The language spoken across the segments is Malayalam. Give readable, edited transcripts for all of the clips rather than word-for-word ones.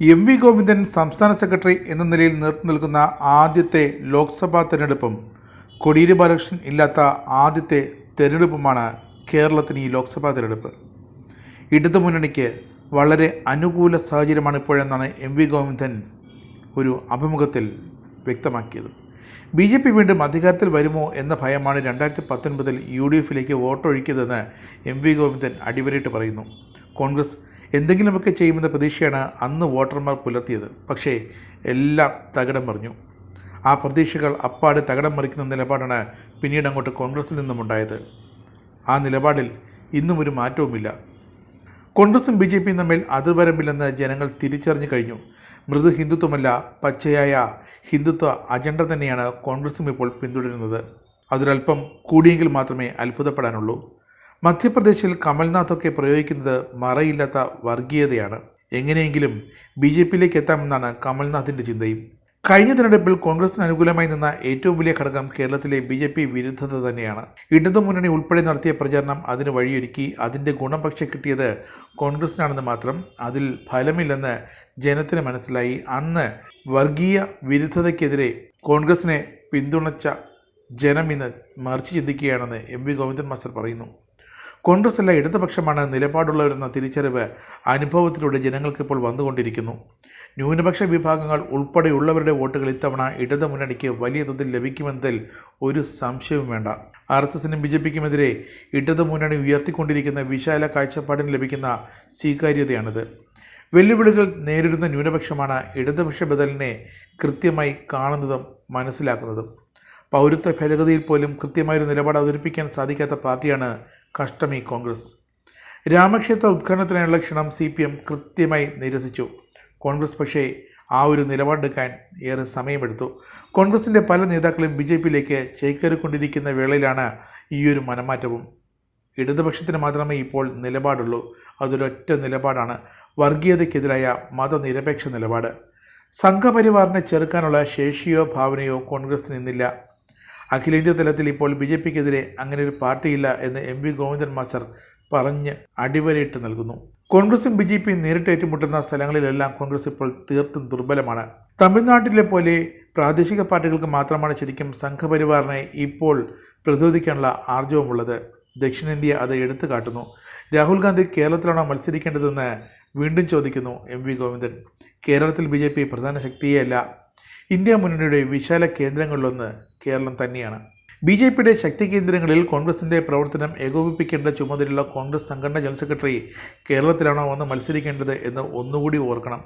എം.വി. ഗോവിന്ദൻ സംസ്ഥാന സെക്രട്ടറി എന്ന നിലയിൽ നിൽക്കുന്ന ആദ്യത്തെ ലോക്സഭാ തെരഞ്ഞെടുപ്പും കോടിയേരി ബാലകൃഷ്ണൻ ഇല്ലാത്ത ആദ്യത്തെ തെരഞ്ഞെടുപ്പുമാണ് കേരളത്തിന് ഈ ലോക്സഭാ തെരഞ്ഞെടുപ്പ്. ഇടതുമുന്നണിക്ക് വളരെ അനുകൂല സാഹചര്യമാണ് ഇപ്പോഴെന്നാണ് എം.വി. ഗോവിന്ദൻ ഒരു അഭിമുഖത്തിൽ വ്യക്തമാക്കിയത്. BJP വീണ്ടും അധികാരത്തിൽ വരുമോ എന്ന ഭയമാണ് 2019 UDF-ലേക്ക് വോട്ടൊഴുക്കിയതെന്ന് എം.വി. ഗോവിന്ദൻ അടിവരയിട്ട് പറയുന്നു. കോൺഗ്രസ് എന്തെങ്കിലുമൊക്കെ ചെയ്യുമെന്ന പ്രതീക്ഷയാണ് അന്ന് വോട്ടർമാർ പുലർത്തിയത്. പക്ഷേ എല്ലാം തകിടം മറിഞ്ഞു. ആ പ്രതീക്ഷകൾ അപ്പാടെ തകിടം മറിക്കുന്ന നിലപാടാണ് പിന്നീട് അങ്ങോട്ട് കോൺഗ്രസിൽ നിന്നുമുണ്ടായത്. ആ നിലപാടിൽ ഇന്നും ഒരു മാറ്റവുമില്ല. കോൺഗ്രസും BJPയും തമ്മിൽ അതിർവരമ്പില്ലെന്ന് ജനങ്ങൾ തിരിച്ചറിഞ്ഞു കഴിഞ്ഞു. മൃദു ഹിന്ദുത്വമല്ല, പച്ചയായ ഹിന്ദുത്വ അജണ്ട തന്നെയാണ് കോൺഗ്രസും ഇപ്പോൾ പിന്തുടരുന്നത്. അതൊരല്പം കൂടിയെങ്കിൽ മാത്രമേ അത്ഭുതപ്പെടാനുള്ളൂ. മധ്യപ്രദേശിൽ കമൽനാഥൊക്കെ പ്രയോഗിക്കുന്നത് മറയില്ലാത്ത വർഗീയതയാണ്. എങ്ങനെയെങ്കിലും BJPയിലേക്ക് എത്താമെന്നാണ് കമൽനാഥിൻ്റെ ചിന്തയും. കഴിഞ്ഞ തിരഞ്ഞെടുപ്പിൽ കോൺഗ്രസിന് അനുകൂലമായി നിന്ന ഏറ്റവും വലിയ ഘടകം കേരളത്തിലെ BJP വിരുദ്ധത തന്നെയാണ്. ഇടതുമുന്നണി ഉൾപ്പെടെ നടത്തിയ പ്രചാരണം അതിന് വഴിയൊരുക്കി. അതിൻ്റെ ഗുണം പക്ഷേ കിട്ടിയത് കോൺഗ്രസിനാണെന്ന് മാത്രം. അതിൽ ഫലമില്ലെന്ന് ജനത്തിന് മനസ്സിലായി. അന്ന് വർഗീയ വിരുദ്ധതയ്ക്കെതിരെ കോൺഗ്രസിനെ പിന്തുണച്ച ജനം ഇന്ന് മറിച്ച് ചിന്തിക്കുകയാണെന്ന് എം.വി. ഗോവിന്ദൻ മാസ്റ്റർ പറയുന്നു. കോൺഗ്രസ് അല്ല ഇടതുപക്ഷമാണ് നിലപാടുള്ളവരെന്ന തിരിച്ചറിവ് അനുഭവത്തിലൂടെ ജനങ്ങൾക്കിപ്പോൾ വന്നുകൊണ്ടിരിക്കുന്നു. ന്യൂനപക്ഷ വിഭാഗങ്ങൾ ഉൾപ്പെടെയുള്ളവരുടെ വോട്ടുകൾ ഇത്തവണ ഇടതുമുന്നണിക്ക് വലിയ തോതിൽ ലഭിക്കുമെന്നതിൽ ഒരു സംശയവും വേണ്ട. RSSനും BJPക്കുമെതിരെ ഇടതുമുന്നണി ഉയർത്തിക്കൊണ്ടിരിക്കുന്ന വിശാല കാഴ്ചപ്പാടിന് ലഭിക്കുന്ന സ്വീകാര്യതയാണിത്. വെല്ലുവിളികൾ നേരിടുന്ന ന്യൂനപക്ഷമാണ് ഇടതുപക്ഷ ബദലിനെ കൃത്യമായി കാണുന്നതും മനസ്സിലാക്കുന്നതും. പൗരത്വ ഭേദഗതിയിൽ പോലും കൃത്യമായൊരു നിലപാട് അവതരിപ്പിക്കാൻ സാധിക്കാത്ത പാർട്ടിയാണ് കഷ്ടം ഈ കോൺഗ്രസ്. രാമക്ഷേത്ര ഉദ്ഘാടനത്തിനായുള്ള ക്ഷണം CPM കൃത്യമായി നിരസിച്ചു. കോൺഗ്രസ് പക്ഷേ ആ ഒരു നിലപാടെടുക്കാൻ ഏറെ സമയമെടുത്തു. കോൺഗ്രസിൻ്റെ പല നേതാക്കളും BJPയിലേക്ക് ചേക്കേറിക്കൊണ്ടിരിക്കുന്ന വേളയിലാണ് ഈ ഒരു മനമാറ്റവും. ഇടതുപക്ഷത്തിന് മാത്രമേ ഇപ്പോൾ നിലപാടുള്ളൂ. അതൊരൊറ്റ നിലപാടാണ്, വർഗീയതയ്ക്കെതിരായ മതനിരപേക്ഷ നിലപാട്. സംഘപരിവാറിനെ ചെറുക്കാനുള്ള ശേഷിയോ ഭാവനയോ കോൺഗ്രസിന് ഇന്നില്ല. അഖിലേന്ത്യാ തലത്തിൽ ഇപ്പോൾ BJPക്കെതിരെ അങ്ങനെ ഒരു പാർട്ടിയില്ല എന്ന് എം.വി. ഗോവിന്ദൻ മാസ്റ്റർ പറഞ്ഞ് അടിവരയിട്ട് നൽകുന്നു. കോൺഗ്രസും BJPയും നേരിട്ട് ഏറ്റുമുട്ടുന്ന സ്ഥലങ്ങളിലെല്ലാം കോൺഗ്രസ് ഇപ്പോൾ തീർത്തും ദുർബലമാണ്. തമിഴ്നാട്ടിലെ പോലെ പ്രാദേശിക പാർട്ടികൾക്ക് മാത്രമാണ് ശരിക്കും സംഘപരിവാറിനെ ഇപ്പോൾ പ്രതിരോധിക്കാനുള്ള ആർജവമുള്ളത്. ദക്ഷിണേന്ത്യ അത് എടുത്തു കാട്ടുന്നു. രാഹുൽ ഗാന്ധി കേരളത്തിലാണോ മത്സരിക്കേണ്ടതെന്ന് വീണ്ടും ചോദിക്കുന്നു എം.വി. ഗോവിന്ദൻ. കേരളത്തിൽ BJP പ്രധാന ശക്തിയല്ല. ഇന്ത്യ മുന്നണിയുടെ വിശാല കേന്ദ്രങ്ങളിലൊന്ന് കേരളം തന്നെയാണ്. BJPയുടെ ശക്തി കേന്ദ്രങ്ങളിൽ കോൺഗ്രസിൻ്റെ പ്രവർത്തനം ഏകോപിപ്പിക്കേണ്ട ചുമതലയുള്ള കോൺഗ്രസ് സംഘടനാ ജനറൽ സെക്രട്ടറി കേരളത്തിലാണോ വന്ന് മത്സരിക്കേണ്ടത് എന്ന് ഒന്നുകൂടി ഓർക്കണം.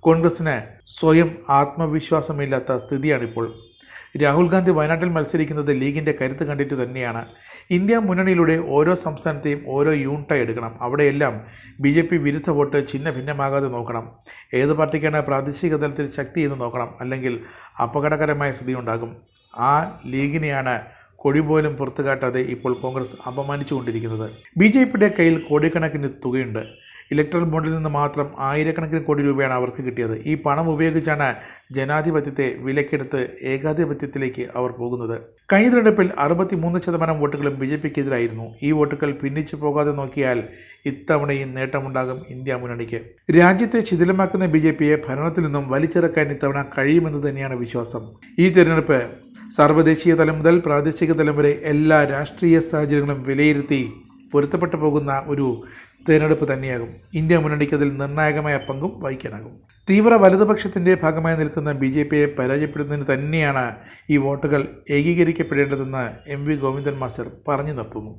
കോൺഗ്രസിന് സ്വയം ആത്മവിശ്വാസമില്ലാത്ത സ്ഥിതിയാണിപ്പോൾ. രാഹുൽ ഗാന്ധി വയനാട്ടിൽ മത്സരിക്കുന്നത് ലീഗിൻ്റെ കരുത്ത് കണ്ടിട്ട് തന്നെയാണ്. ഇന്ത്യ മുന്നണിയിലൂടെ ഓരോ സംസ്ഥാനത്തെയും ഓരോ യൂണിറ്റായി എടുക്കണം. അവിടെയെല്ലാം BJP വിരുദ്ധ വോട്ട് ഛിന്ന ഭിന്നമാകാതെ നോക്കണം. ഏത് പാർട്ടിക്കാണ് പ്രാദേശിക തലത്തിൽ ശക്തി എന്ന് നോക്കണം. അല്ലെങ്കിൽ അപകടകരമായ സ്ഥിതി ഉണ്ടാകും. ആ ലീഗിനെയാണ് കൊടി പോലും പുറത്തു കാട്ടാതെ ഇപ്പോൾ കോൺഗ്രസ് അപമാനിച്ചുകൊണ്ടിരിക്കുന്നത്. BJPയുടെ കയ്യിൽ കോടിക്കണക്കിന് തുകയുണ്ട്. ഇലക്ട്രൽ ബോണ്ടിൽ നിന്ന് മാത്രം ആയിരക്കണക്കിന് കോടി രൂപയാണ് അവർക്ക് കിട്ടിയത്. ഈ പണം ഉപയോഗിച്ചാണ് ജനാധിപത്യത്തെ വിലക്കെടുത്ത് ഏകാധിപത്യത്തിലേക്ക് അവർ പോകുന്നത്. കഴിഞ്ഞ തെരഞ്ഞെടുപ്പിൽ 63% വോട്ടുകളും BJPക്കെതിരായിരുന്നു. ഈ വോട്ടുകൾ ഭിന്നിച്ചു പോകാതെ നോക്കിയാൽ ഇത്തവണയും നേട്ടമുണ്ടാകും ഇന്ത്യ മുന്നണിക്ക്. രാജ്യത്തെ ശിഥിലമാക്കുന്ന BJPയെ ഭരണത്തിൽ നിന്നും വലിച്ചിറക്കാൻ ഇത്തവണ കഴിയുമെന്ന് തന്നെയാണ് വിശ്വാസം. ഈ തെരഞ്ഞെടുപ്പ് സർവ്വദേശീയ തലം മുതൽ പ്രാദേശിക തലം വരെ എല്ലാ രാഷ്ട്രീയ സാഹചര്യങ്ങളും വിലയിരുത്തി പൊരുത്തപ്പെട്ടു പോകുന്ന ഒരു തെരഞ്ഞെടുപ്പ് തന്നെയാകും. ഇന്ത്യ മുന്നണിക്ക് അതിൽ നിർണായകമായ പങ്കും വഹിക്കാനാകും. തീവ്ര വലതുപക്ഷത്തിൻ്റെ ഭാഗമായി നിൽക്കുന്ന BJPയെ പരാജയപ്പെടുന്നതിന് തന്നെയാണ് ഈ വോട്ടുകൾ ഏകീകരിക്കപ്പെടേണ്ടതെന്ന് എം.വി. ഗോവിന്ദൻ മാസ്റ്റർ പറഞ്ഞു നിർത്തുന്നു.